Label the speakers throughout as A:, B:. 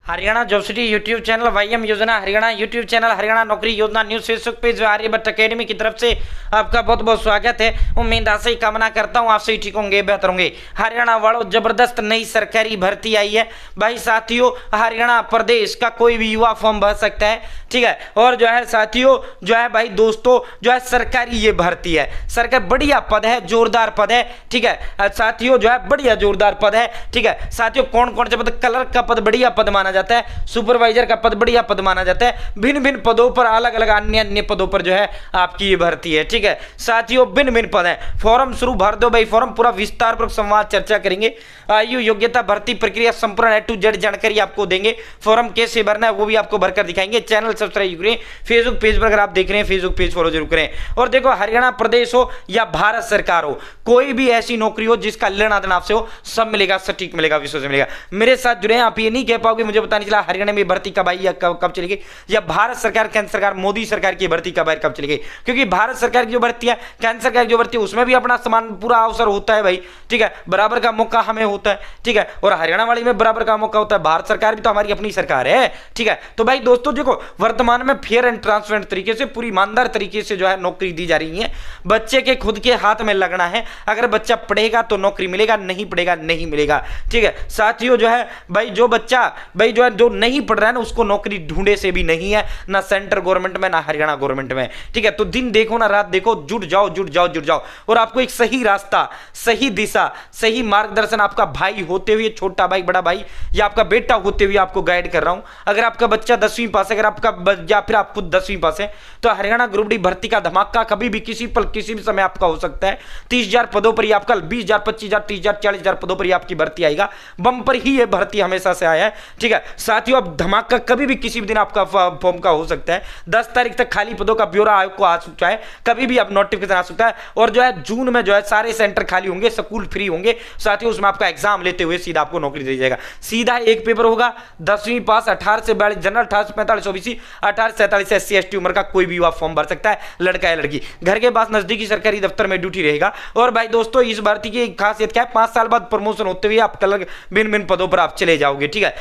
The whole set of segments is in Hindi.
A: Haryana job city YouTube channel, YM योजना हरियाणा यूट्यूब चैनल, हरियाणा नौकरी योजना news Facebook page, Aryabhatta academy की तरफ से आपका बहुत बहुत स्वागत है। उम्मीद आशा ही कामना करता हूँ आप सही ठीक होंगे, बेहतर होंगे। हरियाणा वालों, जबरदस्त नई सरकारी भर्ती आई है भाई साथियों। हरियाणा प्रदेश का कोई भी युवा फॉर्म भर सकता है, ठीक है। और जो है साथियों, जो है भाई दोस्तों, जो है सरकारी ये भर्ती है, सरकार बढ़िया पद है, जोरदार पद है, ठीक है साथियों। जो है बढ़िया जोरदार पद है, ठीक है साथियों। कौन कौन से पद? क्लर्क का पद बढ़िया पद माना जाता है, सुपरवाइजर का पद बढ़िया पद माना जाता है। भिन्न भिन्न पदों पर, अलग अलग अन्य अन्य पदों पर जो है आपकी ये भर्ती है, ठीक है साथियों। भिन्न भिन्न पद है। फॉर्म शुरू भर दो भाई, फॉर्म पूरा विस्तार पर संवाद चर्चा करेंगे। आयु, योग्यता, भर्ती प्रक्रिया संपूर्ण A to Z जानकारी आपको देंगे। फॉर्म कैसे भरना है वो भी आपको भरकर दिखाएंगे। चैनल सब्सक्राइब करें, फेसबुक पेज पर अगर आप देख रहे हैं फेसबुक पेज फॉलो जरूर करें। और देखो, हरियाणा प्रदेश हो या भारत सरकार हो, कोई भी ऐसी नौकरी हो जिसका लेना देना आपसे हो, सब मिलेगा, सटीक मिलेगा, विश्वास से मिलेगा। मेरे साथ जुड़े हैं, आप ये नहीं कह पाओगे मुझे पता नहीं चला हरियाणा में भर्ती कब आई या कब चलेगी, या भारत सरकार, केंद्र सरकार, मोदी सरकार की भर्ती कब आई कब चलेगी। क्योंकि भारत सरकार की जो भर्ती है, केंद्र सरकार की जो भर्ती है, उसमें भी अपना समान पूरा अवसर होता है भाई, ठीक है। बराबर का मौका हमें होता है, ठीक है। और हरियाणा वाली में बराबर का मौका होता है। भारत सरकार भी तो हमारी अपनी सरकार है, ठीक है। तो भाई दोस्तों देखो, वर्तमान में फेयर एंड ट्रांसपेरेंट तरीके से, पूरी ईमानदार तरीके से जो है नौकरी दी जा रही है। बच्चे के खुद के हाथ में लगना है। अगर बच्चा पढ़ेगा तो नौकरी मिलेगा, नहीं पढ़ेगा नहीं मिलेगा, ठीक है साथियों। जो है भाई, जो बच्चा भाई जो है जो नहीं पढ़ रहा है ना, उसको नौकरी ढूंढे से भी नहीं है, ना सेंट्रल गवर्नमेंट में ना हरियाणा गवर्नमेंट में, ठीक है। तो दिन देखो ना रात देखो, जुड़ जाओ जुड़ जाओ जुड़ जाओ। और आपको एक सही रास्ता, सही दिशा, सही मार्गदर्शन आपका भाई होते हुए, छोटा भाई, बड़ा भाई या आपका बेटा होते हुए आपको गाइड कर रहा हूं। अगर आपका बच्चा 10वीं पास है, अगर आपका या फिर आप खुद 10वीं पास है, तो हरियाणा ग्रुप डी भर्ती का धमाका कभी भी, किसी पल, किसी भी समय आपका हो सकता है। 30,000 पदों पर ही आपका, 20,000, 25,000, 30,000, 40,000 पदों पर ही आपकी भर्ती आएगा। बम पर ही यह भर्ती हमेशा से आया है, ठीक है साथियों। अब धमाका कभी भी किसी भी दिन आपका फॉर्म का हो सकता है। 10 तारीख तक खाली पदों का ब्यौरा आयोग को आ सकता है, कभी भी आप नोटिफिकेशन आ सकता है। और जो है जून में जो है सारे सेंटर खाली होंगे, स्कूल फ्री होंगे साथियों। उसमें आपका एग्जाम लेते हुए सीधा आपको नौकरी दी जाएगा। सीधा एक पेपर होगा, 10वीं पास, 18 से 42 जनरल, 18 से 45 ओबीसी, 18 से 47 SC ST उम्र का कोई भी युवा फॉर्म भर सकता है, लड़का या लड़की। घर के पास नजदीकी सरकारी दफ्तर में ड्यूटी रहेगा। और भाई दोस्तों, इस भर्ती की खासियत क्या है? 5 साल बाद प्रमोशन होते हुए आप अलग भिन्न भिन्न पदों पर आप चले जाओगे, ठीक है।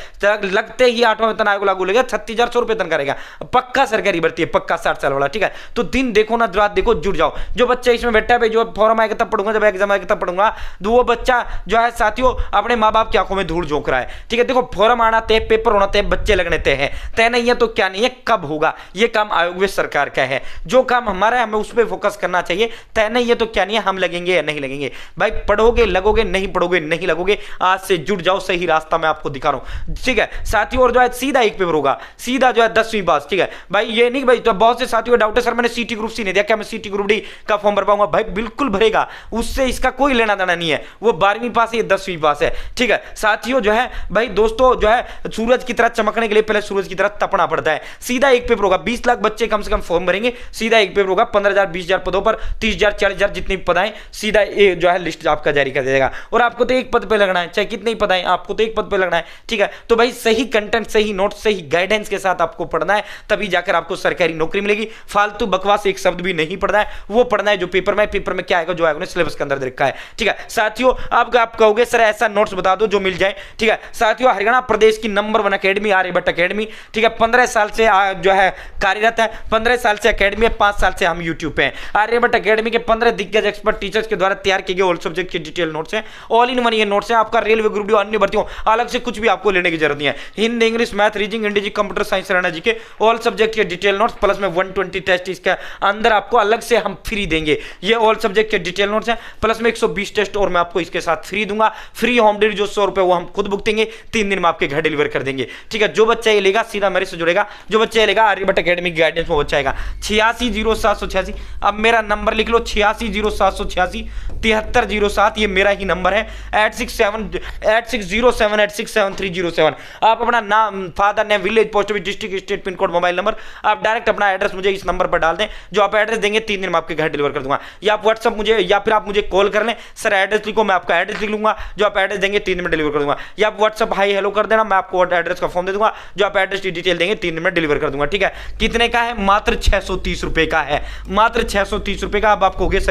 A: लगते ही 8वां वेतन आयोग लागू लगेगा, 36,100 रुपए तनखा रहेगा। पक्का सरकारी भर्ती है, पक्का 60 साल वाला, ठीक है। तो दिन देखो ना रात देखो, जुड़ जाओ। जो बच्चा इसमें बैठा है भाई, जो फॉर्म आएगा तब पढ़ूंगा, जब एग्जाम आएगा तब पढ़ूंगा, तो वो बच्चा जो है साथियों अपने माँ बाप की आंखों में धूल झोंक रहा है, ठीक है। देखो, फॉर्म आना तय, पेपर होना तय, बच्चे लगने तय है। तय नहीं है तो क्या नहीं है, कब होगा, ये काम आयोग व सरकार का है। जो काम हमारा है हमें उस पर फोकस करना चाहिए। तय नहीं है तो क्या नहीं है, हम लगेंगे या नहीं लगेंगे। भाई पढ़ोगे लगोगे, नहीं पढ़ोगे नहीं लगोगे। आज से जुड़ जाओ, सही रास्ता मैं आपको दिखा रहा हूं, ठीक है साथियों। और जो है सीधा एक पेपर होगा, सीधा जो है 10वीं पास, ठीक है भाई। ये नहीं भाई, तो बहुत से साथियों डाउट है, सर मैंने सीटी ग्रुप सी नहीं दिया, क्या मैं सीटी ग्रुप डी का फॉर्म भर पाऊंगा? भाई बिल्कुल भरेगा, उससे इसका कोई लेना देना नहीं है। वो 12वीं पास है, 10वीं पास है, ठीक है साथियों। जो है भाई दोस्तों, जो है सूरज की तरह चमकने के लिए पहले सूरज की तरह तपना पड़ता है। सीधा एक पेपर होगा, 20 लाख बच्चे कम से कम फॉर्म भरेंगे। सीधा एक पेपर होगा, 15,000, 20,000 पदों पर, 30,000, 40,000 जितनी पद आए, सीधा जो है लिस्ट आपका जारी कर देगा। और आपको तो एक पद पे लगना है, चाहे कितने पद आए, आपको तो एक पद पे लगना है, ठीक है। तो भाई सही कंटेंट, सही नोट, सही गाइडेंस के साथ आपको पढ़ना है, तभी जाकर आपको सरकारी नौकरी मिलेगी। फालतू बकवास एक शब्द भी नहीं पढ़ना है, वो पढ़ना है जो पेपर में, पेपर में क्या आएगा, जो आएगा सिलेबस के अंदर रखा है, ठीक है साथियों। आप कहोगे सर ऐसा नोट्स बता दो जो मिल जाए, ठीक है साथियों। हरियाणा प्रदेश की नंबर 1 अकेडमी आर्यभट्ट अकेडमी, ठीक है। 15 साल से जो है कार्यरत है, 15 साल से अकेडमी है, 5 साल से हम यूट्यूब पे हैं। आर्यभट्ट अकेडमी के 15 दिग्गज एक्सपर्ट टीचर्स के द्वारा तैयार किए गए ऑल सब्जेक्ट के डिटेल नोट्स हैं। ऑल इन वन ये नोट्स हैं। आपका रेलवे ग्रुप डी, अन्य भर्तियों, अलग से कुछ भी आपको लेने की जरूरत नहीं है। Hindi, English, math, reasoning, India, computer science, Haryana G K all subject के डिटेल नोट्स, प्लस में 120 टेस्ट इसके अंदर आपको अलग से हम फ्री देंगे। ये ऑल सब्जेक्ट के डिटेल नोट्स हैं, प्लस में 120 टेस्ट और मैं आपको इसके साथ फ्री दूंगा। फ्री होम डिलीवरी जो 100 रुपए वो हम खुद बुक देंगे, 3 दिन में आपके घर डिलीवर कर देंगे, ठीक है। जो बच्चा ये लेगा सीधा मेरे से जुड़ेगा, जो बच्चा ये लेगा आर्यभट्ट अकेडमी की गाइडेंस में वो बच्चा आएगा। 860786, अब मेरा नंबर लिख लो, 860786 7307, ये मेरा ही नंबर है। 8607867307। आप अपना नाम, father name, village, post office, district, state, pin code, mobile number, आप डायरेक्ट अपना एड्रेस मुझे इस नंबर पर डाल दें। जो आप एड्रेस देंगे 3 दिन में आपके घर डिलीवर कर दूंगा। या आप व्हाट्सअप मुझे, या फिर आप मुझे कॉल कर लें, सर एड्रेस लिखो, मैं आपका एड्रेस लिख लूंगा। जो आप एड्रेस देंगे 3 दिन में डिलीवर कर दूंगा। या आप व्हाट्सअप हाई हेलो कर देना, मैं आपको एड्रेस का फॉर्म दे दूंगा। जो आप एड्रेस की डिटेल देंगे 3 दिन में डिलीवर कर दूंगा, ठीक है। कितने का है? मात्र 630 रुपए का है, मात्र 630 रुपए का। अब आपको हो गया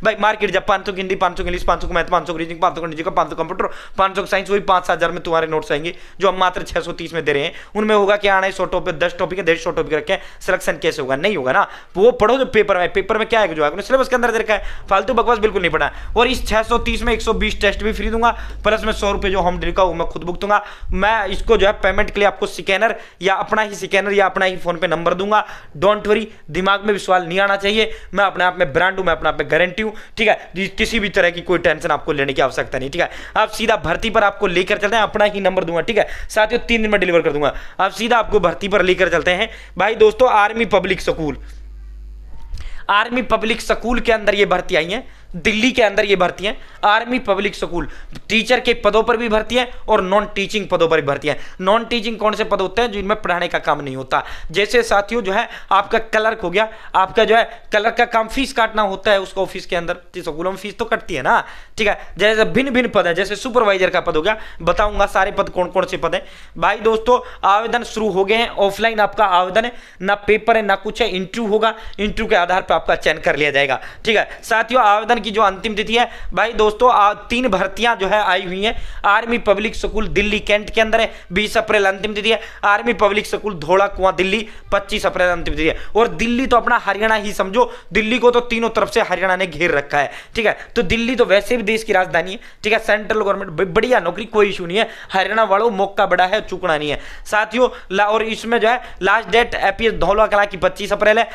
A: भाई मार्केट जब 500 Hindi, 500 English, 500 math, 500 reasoning, 500 GK, 500 computer, 500 science, वही 5,000 में तुम्हारे नोट्स आएंगे जो हम मात्र 630 में दे रहे हैं। उनमें होगा क्या आना है 100 टॉपिक, 10 टॉपिक है, 150 टॉपिक रखे हैं, सिलेक्शन कैसे होगा? नहीं होगा ना। वो पढ़ो जो पेपर में क्या है, जो है सिलेबस के अंदर दे रखा है, फालतू बकवास बिल्कुल नहीं पढ़ा। और इस 630 में 120 टेस्ट भी फ्री दूंगा, प्लस में 100 रुपए जो होम डिलीवरी का वो मैं खुद भुगतूंगा। मैं इसको जो है पेमेंट के लिए आपको स्कैनर या अपना ही स्कैनर या अपना ही फोन पे नंबर दूंगा। डोंट वरी, दिमाग में विश्वास नहीं आना चाहिए, मैं अपने आप में ब्रांड हूं, मैं अपने आप में गारंटी हूं, ठीक है। किसी भी तरह की कोई टेंशन आपको लेने की आवश्यकता नहीं, ठीक है। आप सीधा भर्ती पर आपको लेकर चलते हैं, अपना ही नंबर दूंगा, ठीक है। साथियों 3 दिन में डिलीवर कर दूंगा, आप सीधा आपको भर्ती पर लेकर चलते हैं भाई दोस्तों। Army public school, army public school के अंदर ये भर्ती आई है, दिल्ली के अंदर ये भर्ती है। आर्मी पब्लिक स्कूल टीचर के पदों पर भी भर्ती है और नॉन टीचिंग पदों पर भी भर्ती है। नॉन टीचिंग कौन से पद होते हैं? जिनमें पढ़ाने का काम नहीं होता। जैसे साथियों जो है आपका क्लर्क हो गया, आपका जो है क्लर्क का काम फीस काटना होता है उसको ऑफिस के अंदर, स्कूलों में फीस तो कटती है ना, ठीक है। जैसे भिन्न भिन्न पद है, जैसे सुपरवाइजर का पद हो गया, बताऊंगा सारे पद कौन कौन से पद है भाई दोस्तों। आवेदन शुरू हो गए हैं, ऑफलाइन आपका आवेदन है, ना पेपर है ना कुछ है, इंटरव्यू होगा, इंटरव्यू के आधार पर आपका चयन कर लिया जाएगा, ठीक है। साथियों आवेदन की जो अंतिम तिथि है भाई दोस्तों, 3 भर्तियां जो है आई हुई हैं। Army public school Delhi cantt के अंदर है, 20 अप्रैल अंतिम तिथि है। आर्मी पब्लिक स्कूल धौला कुआं दिल्ली 25 अप्रैल अंतिम तिथि है। और दिल्ली तो अपना हरियाणा ही समझो, दिल्ली को तो तीनों तरफ से हरियाणा ने घेर रखा है, ठीक है। तो दिल्ली तो वैसे भी देश की राजधानी है, ठीक है। सेंट्रल गवर्नमेंट बढ़िया नौकरी, कोई इशू नहीं है। हरियाणा वालों मौका बड़ा है, चूकना नहीं है साथियों। और इसमें जो है लास्ट डेट एपीएस धौला कला की 25 अप्रैल है,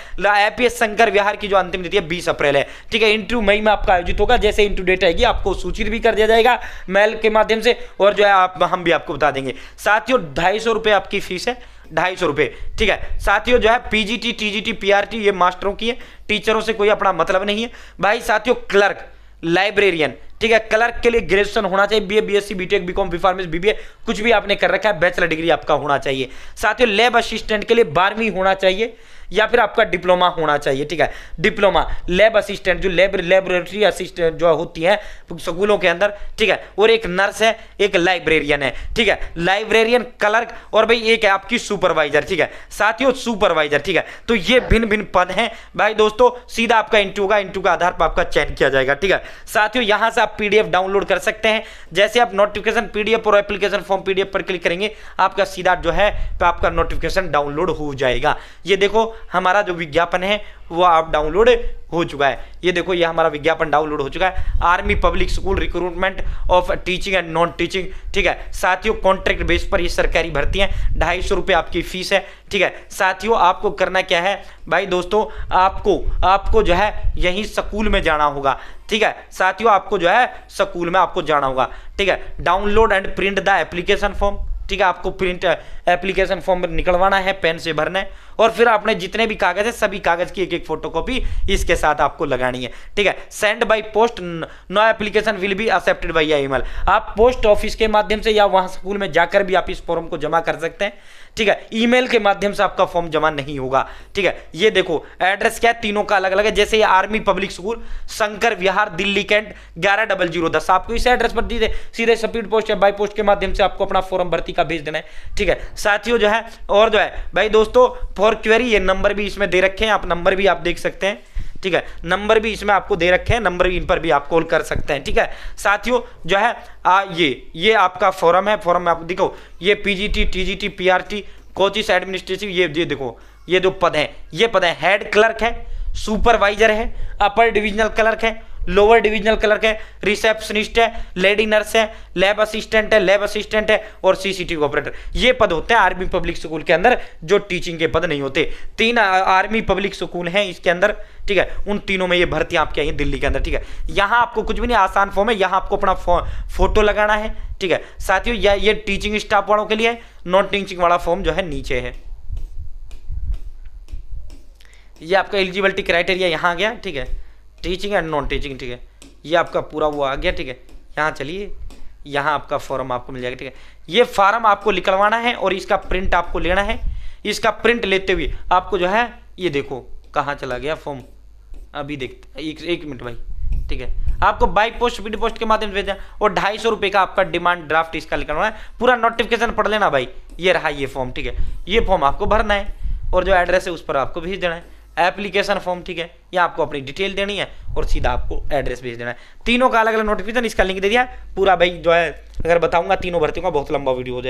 A: एपीएस शंकर विहार की जो अंतिम तिथि है 20 अप्रैल है, ठीक है। इंटरव्यू मई में आपका आयोजित होगा, जैसे इंटरव्यू डेट आएगी आपको सूचित भी कर दिया जाएगा मेल के माध्यम से, और जो है हम भी आपको बता देंगे। साथियों 250 रुपए आपकी फीस है, 250 रुपए, ठीक है। साथियों जो है पीजीटी, टीजीटी, पीआरटी ये मास्टरों की है, टीचरों से कोई अपना मतलब नहीं है भाई। साथियों क्लर्क, लाइब्रेरियन, ठीक है। क्लर्क के लिए ग्रेजुएशन होना चाहिए, BA, BSc, BTech, BCom, B pharmacy, BBA, कुछ भी आपने कर रखा है, बैचलर डिग्री आपका होना चाहिए। साथियों लैब असिस्टेंट के लिए 12वीं होना चाहिए या फिर आपका डिप्लोमा होना चाहिए, ठीक है। डिप्लोमा लैब असिस्टेंट, जो लेबोरेटरी असिस्टेंट जो होती है स्कूलों के अंदर, ठीक है। और एक नर्स है, एक लाइब्रेरियन है, ठीक है। लाइब्रेरियन, क्लर्क, और भाई एक है आपकी सुपरवाइजर, ठीक है। साथियों सुपरवाइजर, ठीक है। तो ये भिन्न भिन्न पद हैं भाई दोस्तों। सीधा आपका इंटरव्यू होगा, इंटरव्यू के आधार पर आपका चयन किया जाएगा, ठीक है। साथियों यहां से आप पीडीएफ डाउनलोड कर सकते हैं। जैसे आप नोटिफिकेशन पीडीएफ और एप्लीकेशन फॉर्म पीडीएफ पर क्लिक करेंगे, आपका सीधा जो है आपका नोटिफिकेशन डाउनलोड हो जाएगा। ये देखो हमारा जो विज्ञापन है वो आप डाउनलोड हो चुका है, ये देखो ये हमारा विज्ञापन डाउनलोड हो चुका है। Army public school recruitment of teaching and non teaching, ठीक है। साथियों कॉन्ट्रैक्ट बेस पर ये सरकारी भर्ती है, 250 रुपए आपकी फीस है, ठीक है। साथियों आपको करना क्या है भाई दोस्तों, आपको जो है यही स्कूल में जाना होगा, ठीक है। साथियों आपको जो है स्कूल में आपको जाना होगा, ठीक है। Download and print the application form, ठीक है। आपको प्रिंट एप्लीकेशन फॉर्म निकलवाना है, पेन से भरना है, और फिर आपने जितने भी कागज है सभी कागज की एक एक फोटोकॉपी इसके साथ आपको लगानी है, ठीक है। Send by post, no application will be accepted by email. आप पोस्ट ऑफिस के माध्यम से या वहां स्कूल में जाकर भी आप इस फॉर्म को जमा कर सकते हैं, ठीक है। ईमेल के माध्यम से आपका फॉर्म जमा नहीं होगा, ठीक है। ये देखो एड्रेस क्या है, तीनों का अलग अलग है। जैसे ये army public school Shankar Vihar Delhi cantt 110010, आपको इस एड्रेस पर सीधे स्पीड पोस्ट या बाय पोस्ट के माध्यम से आपको अपना फॉर्म भर्ती का भेज देना है, ठीक है। साथियों जो है और जो है भाई दोस्तों फॉर क्वेरी, ये नंबर भी इसमें दे रखे हैं, आप नंबर भी आप देख सकते हैं, ठीक है। नंबर भी इसमें आपको दे रखे हैं, नंबर भी इन पर भी आप कॉल कर सकते हैं, ठीक है। साथियों जो है ये आपका फॉर्म है, फॉर्म में आपको देखो ये PGT, TGT, PRT, coaches administrative, ये देखो ये जो पद है, ये पद है हेड क्लर्क है, सुपरवाइजर है, अपर डिविजनल क्लर्क है, लोअर डिविजनल क्लर्क है, रिसेप्शनिस्ट है, लेडी नर्स है, लैब असिस्टेंट है और सीसीटीवी ऑपरेटर। ये पद होते हैं आर्मी पब्लिक स्कूल के अंदर, जो टीचिंग के पद नहीं होते। 3 आर्मी पब्लिक स्कूल हैं इसके अंदर, ठीक है। उन तीनों में ये भर्तियां आपकी आई हैं दिल्ली के अंदर, ठीक है। यहां आपको कुछ भी नहीं, आसान फॉर्म है, यहां आपको अपना फोटो लगाना है, ठीक है। साथियों ये टीचिंग स्टाफ वालों के लिए है, नॉन टीचिंग वाला फॉर्म जो है नीचे है। ये आपका एलिजिबिलिटी क्राइटेरिया यहाँ आ गया, ठीक है। टीचिंग एंड नॉन टीचिंग, ठीक है। ये आपका पूरा वो आ गया, ठीक है। यहाँ चलिए, यहाँ आपका फॉर्म आपको मिल जाएगा, ठीक है। ये फॉर्म आपको निकलवाना है और इसका प्रिंट आपको लेना है। इसका प्रिंट लेते हुए आपको जो है ये देखो कहाँ चला गया फॉर्म, अभी देखते एक मिनट भाई, ठीक है। आपको बाई पोस्ट स्पीड पोस्ट के माध्यम से भेजना, और 250 रुपये का आपका डिमांड ड्राफ्ट इसका निकलवाना है। पूरा नोटिफिकेशन पढ़ लेना भाई, ये रहा ये फॉर्म, ठीक है। ये फॉर्म आपको भरना है और जो एड्रेस है उस पर आपको भेज देना है। एप्लीकेशन फॉर्म, ठीक है, या आपको अपनी डिटेल देनी है और सीधा आपको एड्रेस भेज देना है। तीनों का अलग अलग नोटिफिकेशन, इसका लिंक दे दिया पूरा भाई जो है, अगर बताऊंगा तीनों भर्तियों का बहुत लंबा वीडियो हो जाएगा।